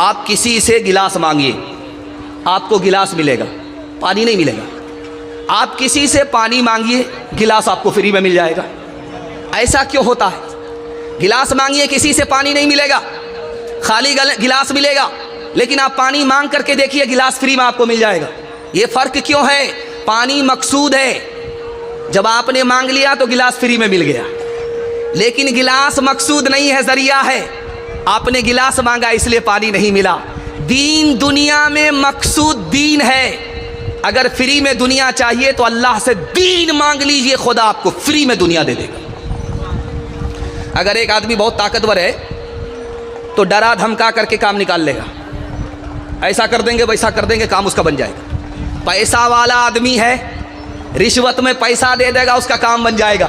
آپ کسی سے گلاس مانگیے، آپ کو گلاس ملے گا، پانی نہیں ملے گا۔ آپ کسی سے پانی مانگیے، گلاس آپ کو فری میں مل جائے گا۔ ایسا کیوں ہوتا ہے؟ گلاس مانگیے، کسی سے پانی نہیں ملے گا، خالی گلاس ملے گا، لیکن آپ پانی مانگ کر کے دیکھیے، گلاس فری میں آپ کو مل جائے گا۔ یہ فرق کیوں ہے؟ پانی مقصود ہے، جب آپ نے مانگ لیا تو گلاس فری میں مل گیا، لیکن گلاس مقصود نہیں ہے، ذریعہ ہے۔ آپ نے گلاس مانگا اس لیے پانی نہیں ملا۔ دین دنیا میں مقصود دین ہے۔ اگر فری میں دنیا چاہیے تو اللہ سے دین مانگ لیجئے، خدا آپ کو فری میں دنیا دے دے گا۔ اگر ایک آدمی بہت طاقتور ہے تو ڈرا دھمکا کر کے کام نکال لے گا، ایسا کر دیں گے ویسا کر دیں گے، کام اس کا بن جائے گا۔ پیسہ والا آدمی ہے، رشوت میں پیسہ دے دے گا، اس کا کام بن جائے گا۔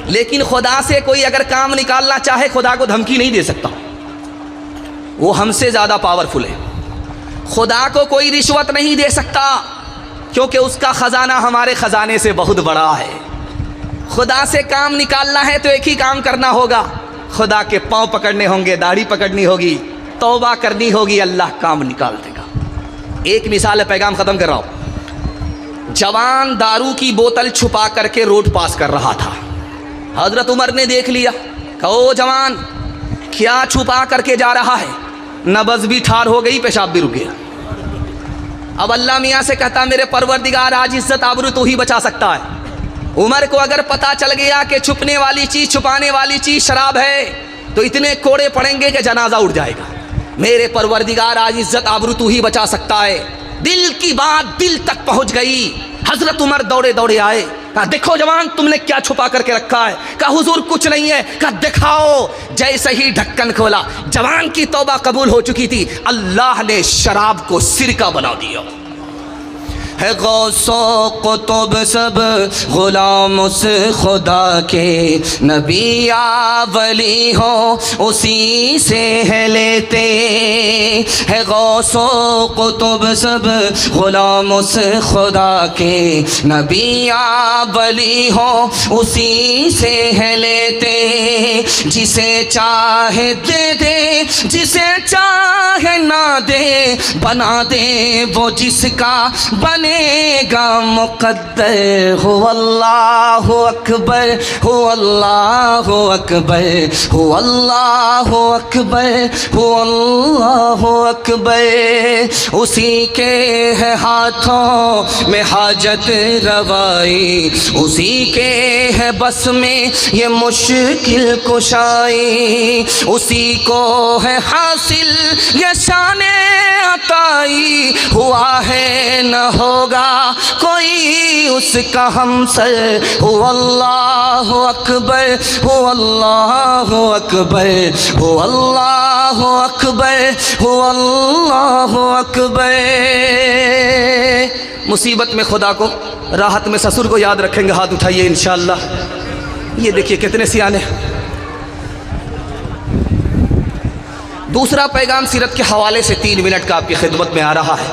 لیکن خدا سے کوئی اگر کام نکالنا چاہے، خدا کو دھمکی نہیں دے سکتا، وہ ہم سے زیادہ پاورفل ہے۔ خدا کو کوئی رشوت نہیں دے سکتا، کیونکہ اس کا خزانہ ہمارے خزانے سے بہت بڑا ہے۔ خدا سے کام نکالنا ہے تو ایک ہی کام کرنا ہوگا، خدا کے پاؤں پکڑنے ہوں گے، داڑھی پکڑنی ہوگی، توبہ کرنی ہوگی، اللہ کام نکال دے گا۔ ایک مثال ہے، پیغام ختم کر رہا ہوں۔ جوان دارو کی بوتل چھپا کر کے روڈ پاس کر رہا تھا، حضرت عمر نے دیکھ لیا، کہا او جوان کیا چھپا کر کے جا رہا ہے؟ نبض بھی ٹھار ہو گئی، پیشاب بھی رک گیا۔ اب اللہ میاں سے کہتا، میرے پروردگار آج عزت آبرو تو ہی بچا سکتا ہے۔ عمر کو اگر پتا چل گیا کہ چھپنے والی چیز، چھپانے والی چیز شراب ہے، تو اتنے کوڑے پڑیں گے کہ جنازہ اٹھ جائے گا۔ میرے پروردگار آج عزت آبرو تو ہی بچا سکتا ہے۔ دل کی بات دل تک پہنچ گئی، حضرت عمر دوڑے دوڑے آئے، کہا دیکھو جوان تم نے کیا چھپا کر کے رکھا ہے؟ کہا حضور کچھ نہیں ہے۔ کہا دکھاؤ۔ جیسے ہی ڈھکن کھولا، جوان کی توبہ قبول ہو چکی تھی، اللہ نے شراب کو سرکہ بنا دیا۔ ہے غوث و قطب سب غلام اس خدا کے، نبی یا ولی ہو اسی سے ہے لیتے۔ ہے غوث و قطب سب غلام اس خدا کے، نبی یا ولی ہو اسی سے ہے لیتے۔ جسے چاہے دے دے، جسے چاہے نہ دے، بنا دے وہ جس کا بنے گا مقدر۔ ہو اللہ اکبر، ہو اللہ اکبر، ہو اللہ اکبر، ہو اللہ اکبر۔ اسی کے ہے ہاتھوں میں حاجت روائی، اسی کے ہے بس میں یہ مشکل کشائی، اسی کو ہے حاصل یہ شان عطائی۔ ہوا ہے نہ ہوگا کوئی اس کا ہمسر۔ ہو اللہ اکبر، ہو اللہ اکبر، ہو اللہ اکبر، ہو اللہ اکبر۔ مصیبت میں خدا کو، راحت میں سسر کو یاد رکھیں گے، ہاتھ اٹھائیے انشاءاللہ۔ یہ دیکھیے کتنے سیانے۔ دوسرا پیغام سیرت کے حوالے سے 3 منٹ کا آپ کی خدمت میں آ رہا ہے۔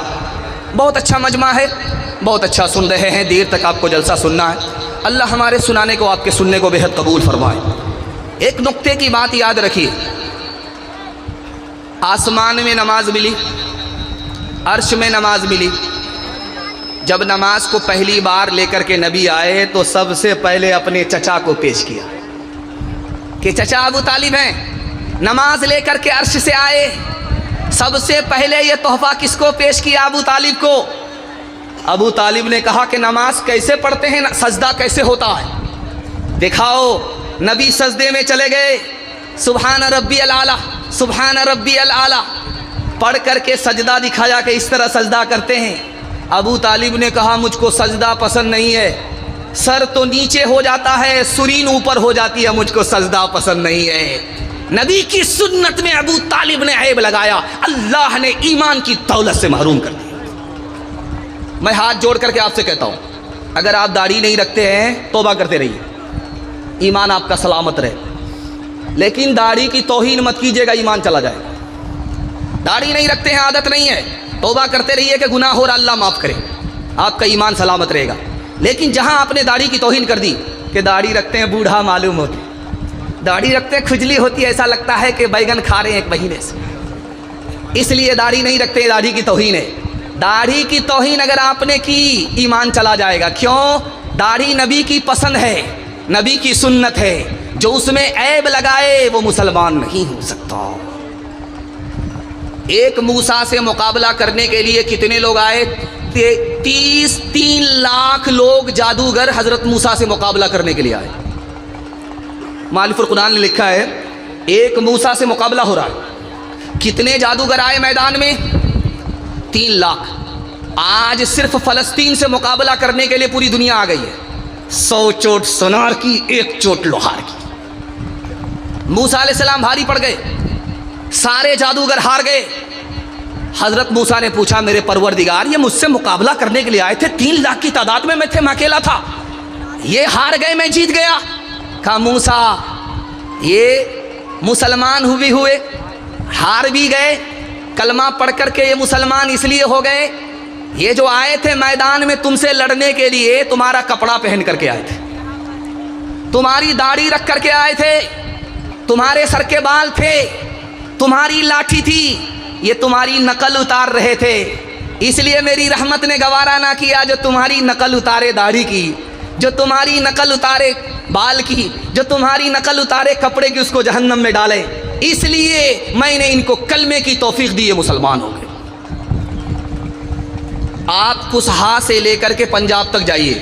بہت اچھا مجمع ہے، بہت اچھا سن رہے ہیں، دیر تک آپ کو جلسہ سننا ہے۔ اللہ ہمارے سنانے کو، آپ کے سننے کو بہت قبول فرمائے۔ ایک نقطے کی بات یاد رکھیے، آسمان میں نماز ملی، عرش میں نماز ملی۔ جب نماز کو پہلی بار لے کر کے نبی آئے تو سب سے پہلے اپنے چچا کو پیش کیا کہ چچا ابو طالب ہیں، نماز لے کر کے عرش سے آئے۔ سب سے پہلے یہ تحفہ کس کو پیش کیا؟ ابو طالب کو۔ ابو طالب نے کہا کہ نماز کیسے پڑھتے ہیں، سجدہ کیسے ہوتا ہے؟ دکھاؤ۔ نبی سجدے میں چلے گئے، سبحان ربی الاعلیٰ، سبحان ربی الاعلیٰ پڑھ کر کے سجدہ دکھایا کہ اس طرح سجدہ کرتے ہیں۔ ابو طالب نے کہا مجھ کو سجدہ پسند نہیں ہے، سر تو نیچے ہو جاتا ہے، سرین اوپر ہو جاتی ہے، مجھ کو سجدہ پسند نہیں ہے۔ نبی کی سنت میں ابو طالب نے عیب لگایا، اللہ نے ایمان کی دولت سے محروم کر دیا۔ میں ہاتھ جوڑ کر کے آپ سے کہتا ہوں، اگر آپ داڑھی نہیں رکھتے ہیں توبہ کرتے رہیے، ایمان آپ کا سلامت رہے، لیکن داڑھی کی توہین مت کیجیے گا، ایمان چلا جائے گا۔ داڑھی نہیں رکھتے ہیں، عادت نہیں ہے، توبہ کرتے رہیے کہ گناہ ہو رہا، اللہ معاف کرے، آپ کا ایمان سلامت رہے گا۔ لیکن جہاں آپ نے داڑھی کی توہین کر دی کہ داڑھی رکھتے ہیں بوڑھا معلوم ہوتی، داڑھی رکھتے ہیں کھجلی ہوتی ہے، ایسا لگتا ہے کہ بیگن کھا رہے ہیں 1 مہینے سے، اس لیے داڑھی نہیں رکھتے، داڑھی کی توہین ہے۔ داڑھی کی توہین اگر آپ نے کی ایمان چلا جائے گا۔ کیوں؟ داڑھی نبی کی پسند ہے، نبی کی سنت ہے، جو اس میں عیب لگائے وہ مسلمان نہیں ہو سکتا۔ ایک موسیٰ سے مقابلہ کرنے کے لیے کتنے لوگ آئے؟ 3 لاکھ لوگ جادوگر حضرت موسیٰ سے مقابلہ کرنے کے لیے آئے۔ مؤلف القرآن نے لکھا ہے ایک موسیٰ سے مقابلہ ہو رہا ہے، کتنے جادوگر آئے میدان میں؟ 3 لاکھ۔ آج صرف فلسطین سے مقابلہ کرنے کے لیے پوری دنیا آ گئی ہے، 100 چوٹ سونار کی، 1 چوٹ لوہار کی۔ موسیٰ علیہ السلام بھاری پڑ گئے، سارے جادوگر ہار گئے۔ حضرت موسیٰ نے پوچھا میرے پروردگار یہ مجھ سے مقابلہ کرنے کے لیے آئے تھے، 3 لاکھ کی تعداد میں میں اکیلا تھا، یہ ہار گئے میں جیت گیا۔ کہا موسیٰ یہ مسلمان ہوئے ہار بھی گئے، کلمہ پڑھ کر کے یہ مسلمان اس لیے ہو گئے، یہ جو آئے تھے میدان میں تم سے لڑنے کے لیے تمہارا کپڑا پہن کر کے آئے تھے، تمہاری داڑھی رکھ کر کے آئے تھے، تمہارے سر کے بال تھے، تمہاری لاٹھی تھی، یہ تمہاری نقل اتار رہے تھے، اس لیے میری رحمت نے گوارا نہ کیا جو تمہاری نقل اتارے داڑھی کی، جو تمہاری نقل اتارے بال کی، جو تمہاری نقل اتارے کپڑے کی، اس کو جہنم میں ڈالے، اس لیے میں نے ان کو کلمے کی توفیق دی، یہ مسلمان ہو گئے۔ آپ کسہا سے لے کر کے پنجاب تک جائیے،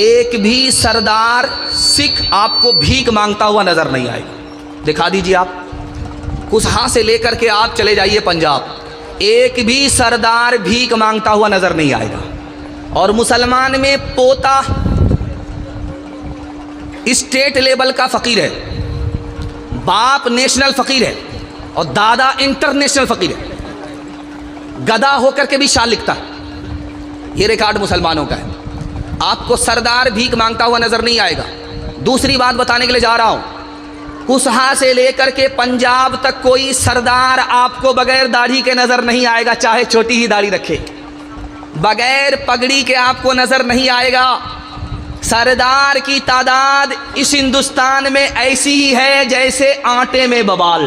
ایک بھی سردار سکھ آپ کو بھیک مانگتا ہوا نظر نہیں آئے گا، دکھا دیجیے آپ۔ کسہا سے لے کر کے آپ چلے جائیے پنجاب، ایک بھی سردار بھیک مانگتا ہوا نظر نہیں آئے گا۔ اور مسلمان میں پوتا اسٹیٹ لیول کا فقیر ہے، باپ نیشنل فقیر ہے اور دادا انٹرنیشنل فقیر ہے، گدھا ہو کر کے بھی شعر لکھتا ہے، یہ ریکارڈ مسلمانوں کا ہے۔ آپ کو سردار بھیک مانگتا ہوا نظر نہیں آئے گا۔ دوسری بات بتانے کے لیے جا رہا ہوں، کسہا سے لے کر کے پنجاب تک کوئی سردار آپ کو بغیر داڑھی کے نظر نہیں آئے گا، چاہے چھوٹی ہی داڑھی رکھے، بغیر پگڑی کے آپ کو نظر نہیں آئے گا۔ سردار کی تعداد اس ہندوستان میں ایسی ہی ہے جیسے آٹے میں بال،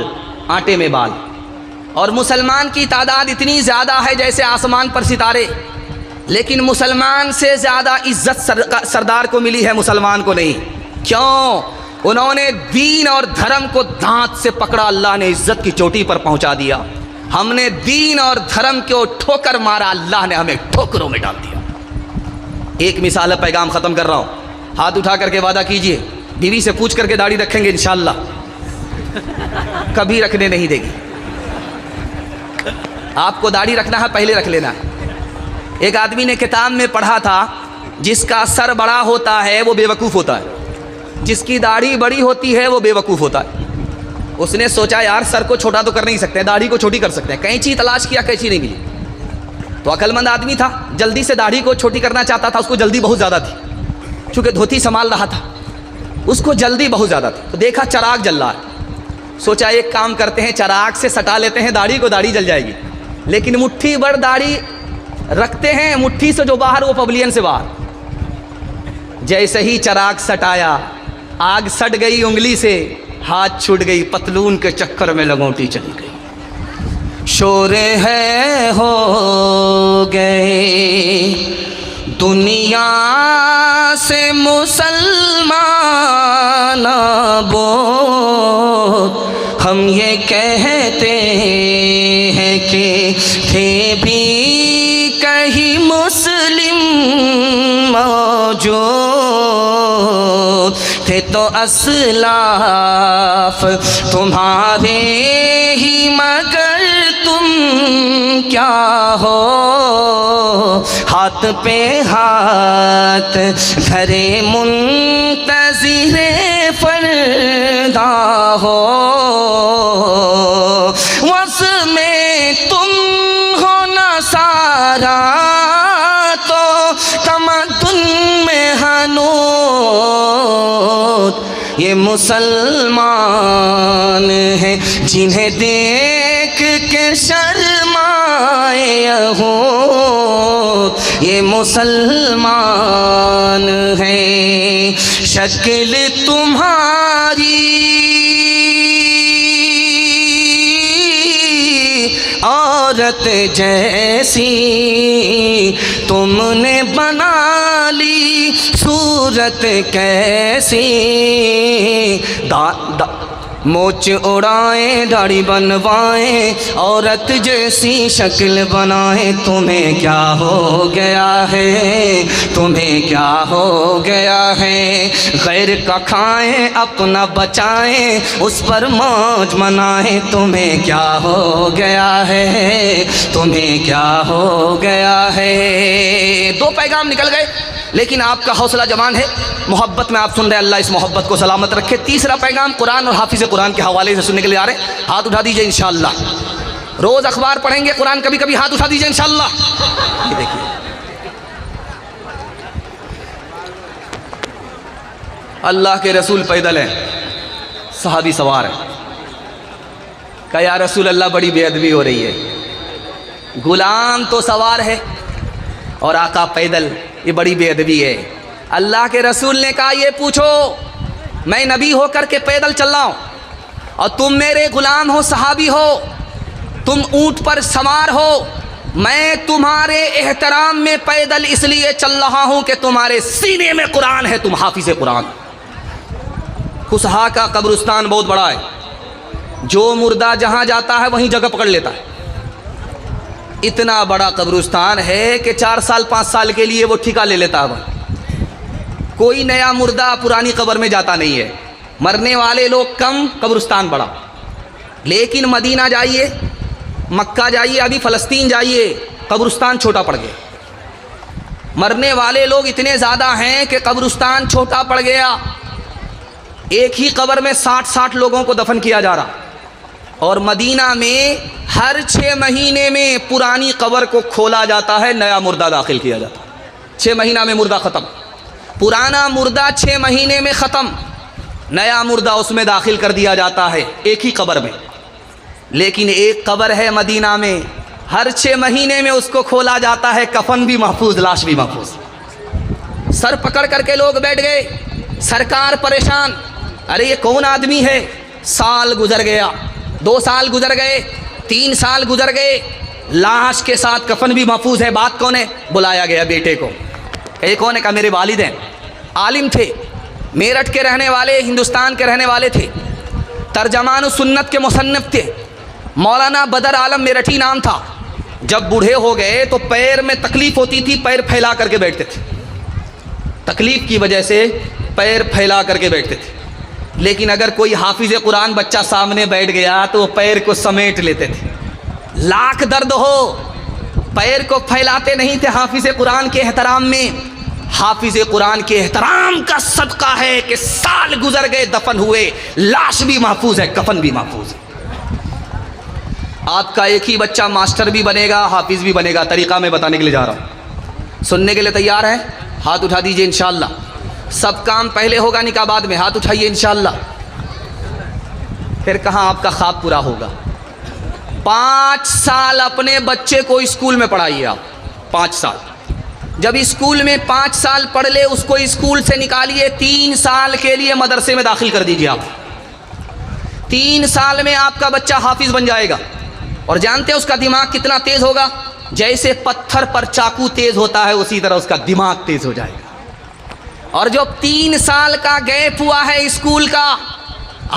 اور مسلمان کی تعداد اتنی زیادہ ہے جیسے آسمان پر ستارے، لیکن مسلمان سے زیادہ عزت سردار کو ملی ہے، مسلمان کو نہیں۔ کیوں؟ انہوں نے دین اور دھرم کو دانت سے پکڑا، اللہ نے عزت کی چوٹی پر پہنچا دیا۔ ہم نے دین اور دھرم کو ٹھوکر مارا، اللہ نے ہمیں ٹھوکروں میں ڈال دیا۔ ایک مثال ہے، پیغام ختم کر رہا ہوں، ہاتھ اٹھا کر کے وعدہ کیجئے بیوی سے پوچھ کر کے داڑھی رکھیں گے انشاءاللہ، کبھی رکھنے نہیں دے گی۔ آپ کو داڑھی رکھنا ہے پہلے رکھ لینا ہے۔ ایک آدمی نے کتاب میں پڑھا تھا جس کا سر بڑا ہوتا ہے وہ بے وقوف ہوتا ہے، جس کی داڑھی بڑی ہوتی ہے وہ بے وقوف ہوتا ہے۔ اس نے سوچا یار سر کو چھوٹا تو کر نہیں سکتے، داڑھی کو چھوٹی کر سکتے ہیں، کینچی تلاش کیا، کینچی نہیں ملی، تو عقل مند آدمی تھا، جلدی سے داڑھی کو چھوٹی کرنا چاہتا تھا، اس کو جلدی بہت زیادہ تھی، چونکہ دھوتی سنبھال رہا تھا، اس کو جلدی بہت زیادہ تھی، تو دیکھا چراغ جل رہا ہے، سوچا ایک کام کرتے ہیں چراغ سے سٹا لیتے ہیں داڑھی کو، داڑھی جل جائے گی، لیکن مٹھی بھر داڑھی رکھتے ہیں، مٹھی سے جو باہر وہ پویلین سے باہر، جیسے ہی چراغ سٹایا آگ سٹ گئی انگلی سے، ہاتھ چھوٹ گئی، پتلون کے چکر میں لنگوٹی چلی گئی۔ شور ہے ہو گئے دنیا سے مسلمان بو، ہم یہ کہتے ہیں کہ تھے بھی کہیں مسلم موجود، تھے تو اسلاف تمہارے ہی مگر تم کیا ہو، ہاتھ پہ ہاتھ دھرے منتظر فردا ہو، وس میں تم ہو نصارا تو تمدن میں ہنود، یہ مسلمان ہیں جنہیں دیکھ کے شرمائے یہود، یہ مسلمان ہیں شکل تمہاری عورت جیسی تم نے بنا لی صورت کیسی، موچ اڑائیں داڑھی بنوائیں عورت جیسی شکل بنائیں، تمہیں کیا ہو گیا ہے، تمہیں کیا ہو گیا ہے، غیر کا کھائیں اپنا بچائیں اس پر موج منائیں، تمہیں کیا ہو گیا ہے، تمہیں کیا ہو گیا ہے۔ دو پیغام نکل گئے لیکن آپ کا حوصلہ جوان ہے، محبت میں آپ سن رہے ہیں، اللہ اس محبت کو سلامت رکھے۔ تیسرا پیغام قرآن اور حافظ قرآن کے حوالے سے سننے کے لیے آ رہے ہیں، ہاتھ اٹھا دیجئے انشاءاللہ۔ روز اخبار پڑھیں گے، قرآن کبھی کبھی، ہاتھ اٹھا دیجئے انشاءاللہ۔ یہ دیکھیے اللہ کے رسول پیدل ہیں، صحابی سوار ہیں، کہا یا رسول اللہ بڑی بے ادبی ہو رہی ہے، غلام تو سوار ہے اور آقا پیدل، یہ بڑی بے ادبی ہے۔ اللہ کے رسول نے کہا یہ پوچھو، میں نبی ہو کر کے پیدل چل رہا ہوں اور تم میرے غلام ہو، صحابی ہو، تم اونٹ پر سوار ہو، میں تمہارے احترام میں پیدل اس لیے چل رہا ہوں کہ تمہارے سینے میں قرآن ہے، تم حافظ قرآن۔ خسہا کا قبرستان بہت بڑا ہے، جو مردہ جہاں جاتا ہے وہیں جگہ پکڑ لیتا ہے، اتنا بڑا قبرستان ہے کہ 4 سال 5 سال کے لیے وہ ٹھیکہ لے لیتا ہے۔ کوئی نیا مردہ پرانی قبر میں جاتا نہیں ہے، مرنے والے لوگ کم، قبرستان بڑا۔ لیکن مدینہ جائیے، مکہ جائیے، ابھی فلسطین جائیے، قبرستان چھوٹا پڑ گیا، مرنے والے لوگ اتنے زیادہ ہیں کہ قبرستان چھوٹا پڑ گیا۔ ایک ہی قبر میں 60 لوگوں کو دفن کیا جا رہا، اور مدینہ میں ہر 6 مہینے میں پرانی قبر کو کھولا جاتا ہے، نیا مردہ داخل کیا جاتا ہے۔ 6 مہینہ میں مردہ ختم، پرانا مردہ 6 مہینے میں ختم، نیا مردہ اس میں داخل کر دیا جاتا ہے ایک ہی قبر میں۔ لیکن ایک قبر ہے مدینہ میں، ہر 6 مہینے میں اس کو کھولا جاتا ہے، کفن بھی محفوظ، لاش بھی محفوظ۔ سر پکڑ کر کے لوگ بیٹھ گئے، سرکار پریشان، ارے یہ کون آدمی ہے؟ سال گزر گیا، 2 سال گزر گئے، 3 سال گزر گئے، لاش کے ساتھ کفن بھی محفوظ ہے، بات کون ہے؟ بلایا گیا بیٹے کو، کہ کون ہے؟ کہا میرے والد ہیں، عالم تھے، میرٹھ کے رہنے والے، ہندوستان کے رہنے والے تھے، ترجمان السنت کے مصنف تھے، مولانا بدر عالم میرٹھی نام تھا۔ جب بوڑھے ہو گئے تو پیر میں تکلیف ہوتی تھی، پیر پھیلا کر کے بیٹھتے تھے، تکلیف کی وجہ سے پیر پھیلا کر کے بیٹھتے تھے۔ لیکن اگر کوئی حافظ قرآن بچہ سامنے بیٹھ گیا تو وہ پیر کو سمیٹ لیتے تھے، لاکھ درد ہو پیر کو پھیلاتے نہیں تھے حافظ قرآن کے احترام میں۔ حافظ قرآن کے احترام کا صدقہ ہے کہ سال گزر گئے، دفن ہوئے، لاش بھی محفوظ ہے، کفن بھی محفوظ ہے۔ آپ کا ایک ہی بچہ ماسٹر بھی بنے گا، حافظ بھی بنے گا، طریقہ میں بتانے کے لیے جا رہا ہوں، سننے کے لیے تیار ہیں؟ ہاتھ اٹھا دیجئے انشاءاللہ۔ سب کام پہلے ہوگا، نکاح بعد میں، ہاتھ اٹھائیے انشاءاللہ۔ پھر کہاں آپ کا خواب پورا ہوگا؟ 5 سال اپنے بچے کو اسکول میں پڑھائیے آپ، 5 سال۔ جب اسکول میں 5 سال پڑھ لے، اس کو اسکول سے نکالیے، 3 سال کے لیے مدرسے میں داخل کر دیجیے آپ۔ 3 سال میں آپ کا بچہ حافظ بن جائے گا، اور جانتے ہیں اس کا دماغ کتنا تیز ہوگا؟ جیسے پتھر پر چاقو تیز ہوتا ہے اسی طرح اس کا دماغ تیز ہو جائے گا۔ اور جو 3 سال کا گیپ ہوا ہے اسکول کا،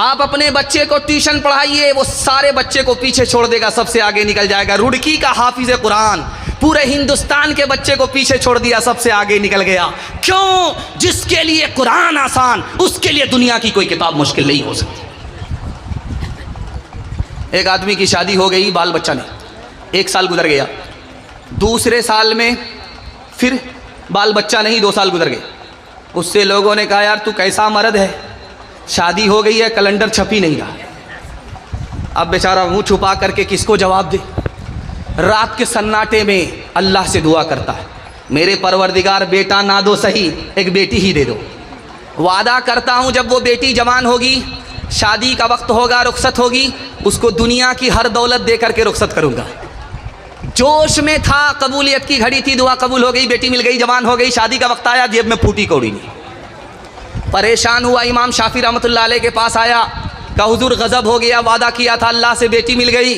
آپ اپنے بچے کو ٹیوشن پڑھائیے، وہ سارے بچے کو پیچھے چھوڑ دے گا، سب سے آگے نکل جائے گا۔ رڑکی کا حافظ قرآن پورے ہندوستان کے بچے کو پیچھے چھوڑ دیا، سب سے آگے نکل گیا۔ کیوں؟ جس کے لیے قرآن آسان، اس کے لیے دنیا کی کوئی کتاب مشکل نہیں ہو سکتی۔ ایک آدمی کی شادی ہو گئی، بال بچہ نہیں، 1 سال گزر گیا، دوسرے سال میں پھر بال بچہ نہیں، 2 سال گزر گئے۔ اس سے لوگوں نے کہا یار تو کیسا مرد ہے، شادی ہو گئی ہے، کیلنڈر چھپ ہی نہیں رہا۔ اب بیچارہ منہ چھپا کر کے کس کو جواب دے؟ رات کے سناٹے میں اللہ سے دعا کرتا ہے، میرے پروردگار بیٹا نہ دو صحیح، ایک بیٹی ہی دے دو۔ وعدہ کرتا ہوں جب وہ بیٹی جوان ہوگی، شادی کا وقت ہوگا، رخصت ہوگی، اس کو دنیا کی ہر دولت دے کر کے رخصت کروں گا۔ جوش میں تھا، قبولیت کی گھڑی تھی، دعا قبول ہو گئی، بیٹی مل گئی، جوان ہو گئی، شادی کا وقت آیا، جیب میں پھوٹی کوڑی نہیں۔ پریشان ہوا، امام شافعی رحمۃ اللہ علیہ کے پاس آیا، کہا حضور غضب ہو گیا، وعدہ کیا تھا اللہ سے، بیٹی مل گئی،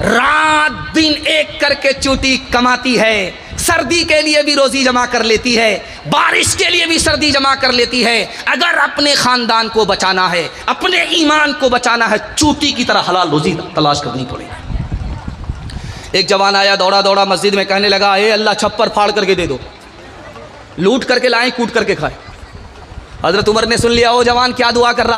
رات دن ایک کر کے چوٹی کماتی ہے، سردی کے لیے بھی روزی جمع کر لیتی ہے، بارش کے لیے بھی سردی جمع کر لیتی ہے۔ اگر اپنے خاندان کو بچانا ہے، اپنے ایمان کو بچانا ہے، چوٹی کی طرح حلال روزی تلاش کرنی پڑے گی۔ ایک جوان آیا دوڑا دوڑا مسجد میں، کہنے لگا اے اللہ چھپر پھاڑ کر کے دے دو، لوٹ کر کے لائیں کوٹ کر کے کھائیں۔ حضرت عمر نے سن لیا، وہ جوان کیا دعا کر رہا